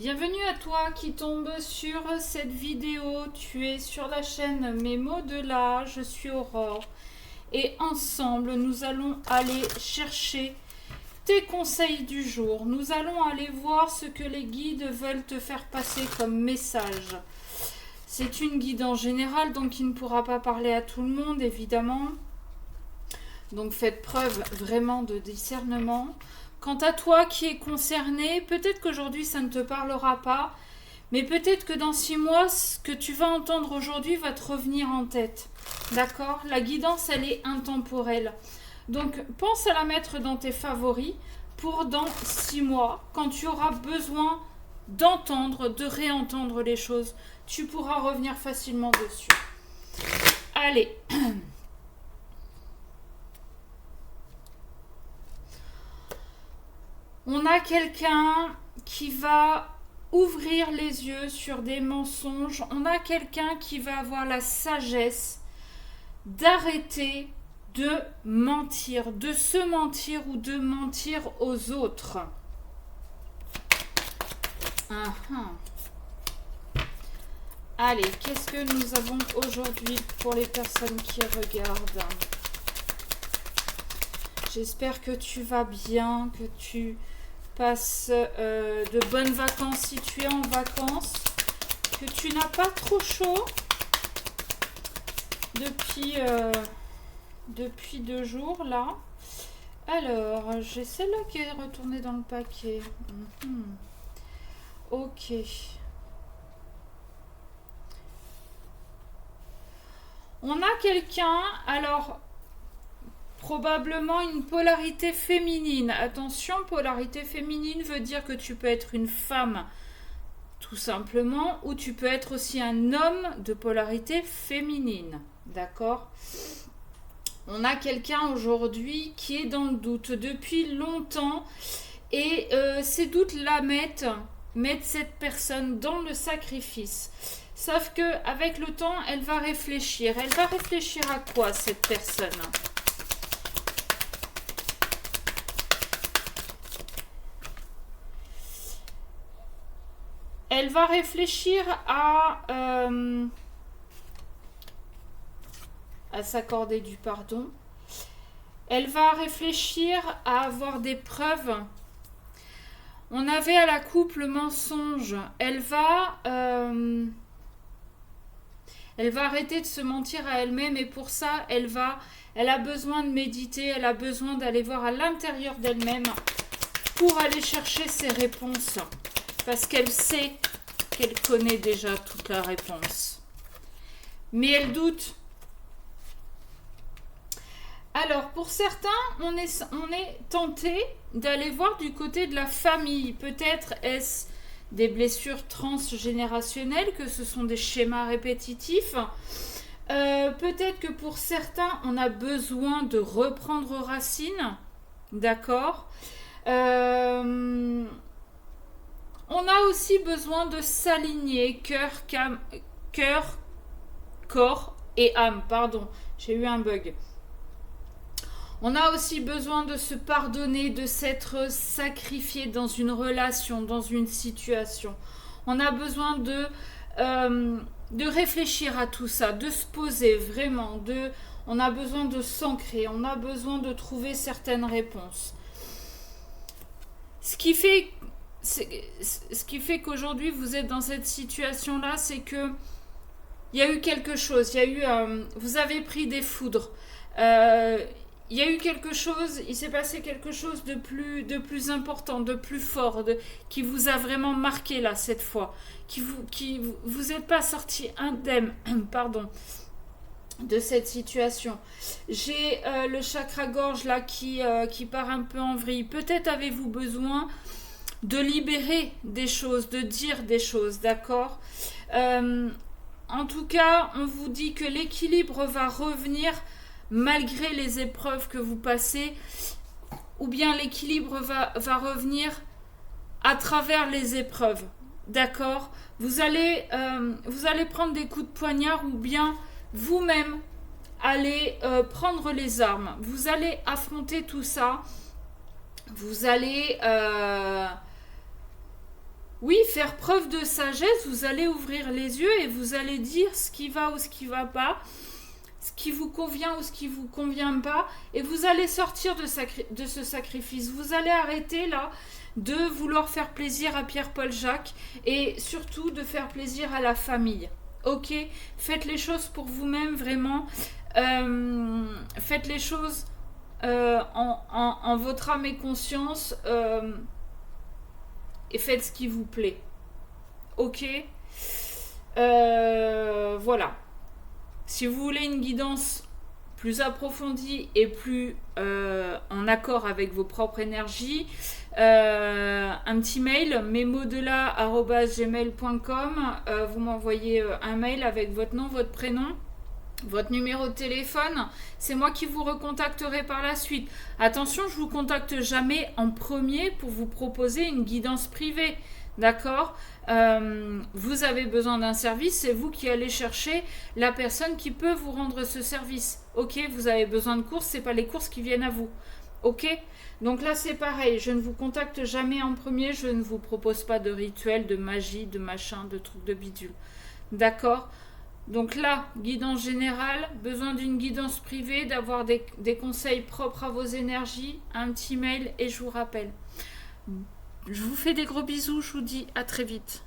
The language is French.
Bienvenue à toi qui tombe sur cette vidéo. Tu es sur la chaîne Mes mots de là. Je suis Aurore. Et ensemble, nous allons aller chercher tes conseils du jour. Nous allons aller voir ce que les guides veulent te faire passer comme message. C'est une guide en général, donc il ne pourra pas parler à tout le monde, évidemment. Donc faites preuve vraiment de discernement. Quant à toi qui es concerné, peut-être qu'aujourd'hui ça ne te parlera pas, mais peut-être que dans 6 mois, ce que tu vas entendre aujourd'hui va te revenir en tête. D'accord? La guidance, elle est intemporelle. Donc pense à la mettre dans tes favoris pour dans 6 mois, quand tu auras besoin d'entendre, de réentendre les choses, tu pourras revenir facilement dessus. Allez. On a quelqu'un qui va ouvrir les yeux sur des mensonges. On a quelqu'un qui va avoir la sagesse d'arrêter de mentir, de se mentir ou de mentir aux autres. Allez, qu'est-ce que nous avons aujourd'hui pour les personnes qui regardent? J'espère que tu vas bien, que tu passes de bonnes vacances si tu es en vacances, que tu n'as pas trop chaud depuis 2 jours là. Alors, j'ai celle-là qui est retournée dans le paquet. Ok. On a quelqu'un, alors probablement une polarité féminine. Attention, polarité féminine veut dire que tu peux être une femme tout simplement, ou tu peux être aussi un homme de polarité féminine. D'accord? On a quelqu'un aujourd'hui qui est dans le doute depuis longtemps et ces doutes-là mettent cette personne dans le sacrifice. Sauf que avec le temps, elle va réfléchir. Elle va réfléchir à quoi, cette personne? Elle va réfléchir à s'accorder du pardon. Elle va réfléchir à avoir des preuves. On avait à la coupe le mensonge. Elle va arrêter de se mentir à elle-même et pour ça, elle a besoin de méditer, elle a besoin d'aller voir à l'intérieur d'elle-même pour aller chercher ses réponses. Parce qu'elle sait qu'elle connaît déjà toute la réponse. Mais elle doute. Alors, pour certains, on est tenté d'aller voir du côté de la famille. Peut-être est-ce des blessures transgénérationnelles, que ce sont des schémas répétitifs. Peut-être que pour certains, on a besoin de reprendre racine. D'accord. On a aussi besoin de s'aligner, cœur, corps et âme. Pardon, j'ai eu un bug. On a aussi besoin de se pardonner, de s'être sacrifié dans une relation, dans une situation. On a besoin de réfléchir à tout ça, de se poser vraiment. On a besoin de s'ancrer, on a besoin de trouver certaines réponses. Ce qui fait qu'aujourd'hui vous êtes dans cette situation-là, c'est que il y a eu quelque chose. Vous avez pris des foudres. Il y a eu quelque chose, il s'est passé quelque chose de plus important, de plus fort, qui vous a vraiment marqué là cette fois, vous êtes pas sorti indemne, pardon, de cette situation. J'ai le chakra gorge là qui part un peu en vrille. Peut-être avez-vous besoin de libérer des choses, de dire des choses, d'accord? En tout cas, on vous dit que l'équilibre va revenir malgré les épreuves que vous passez, ou bien l'équilibre va revenir à travers les épreuves, d'accord? Vous allez prendre des coups de poignard, ou bien vous-même allez prendre les armes. Vous allez affronter tout ça. Vous allez Oui, faire preuve de sagesse, vous allez ouvrir les yeux et vous allez dire ce qui va ou ce qui va pas, ce qui vous convient ou ce qui vous convient pas, et vous allez sortir de ce sacrifice. Vous allez arrêter là de vouloir faire plaisir à Pierre-Paul Jacques et surtout de faire plaisir à la famille. Ok, faites les choses pour vous-même vraiment. Faites les choses en votre âme et conscience et faites ce qui vous plaît. Ok. Voilà. Si vous voulez une guidance plus approfondie et plus en accord avec vos propres énergies, un petit mail, memodela@gmail.com. Vous m'envoyez un mail avec votre nom, votre prénom, votre numéro de téléphone. C'est moi qui vous recontacterai par la suite. Attention, je ne vous contacte jamais en premier pour vous proposer une guidance privée. D'accord. Vous avez besoin d'un service, c'est vous qui allez chercher la personne qui peut vous rendre ce service. Ok, vous avez besoin de courses, c'est pas les courses qui viennent à vous. Ok. Donc là c'est pareil, je ne vous contacte jamais en premier, je ne vous propose pas de rituel, de magie, de machin, de trucs de bidule. D'accord. Donc là, guidance générale, besoin d'une guidance privée, d'avoir des conseils propres à vos énergies, un petit mail et je vous rappelle. Je vous fais des gros bisous, je vous dis à très vite.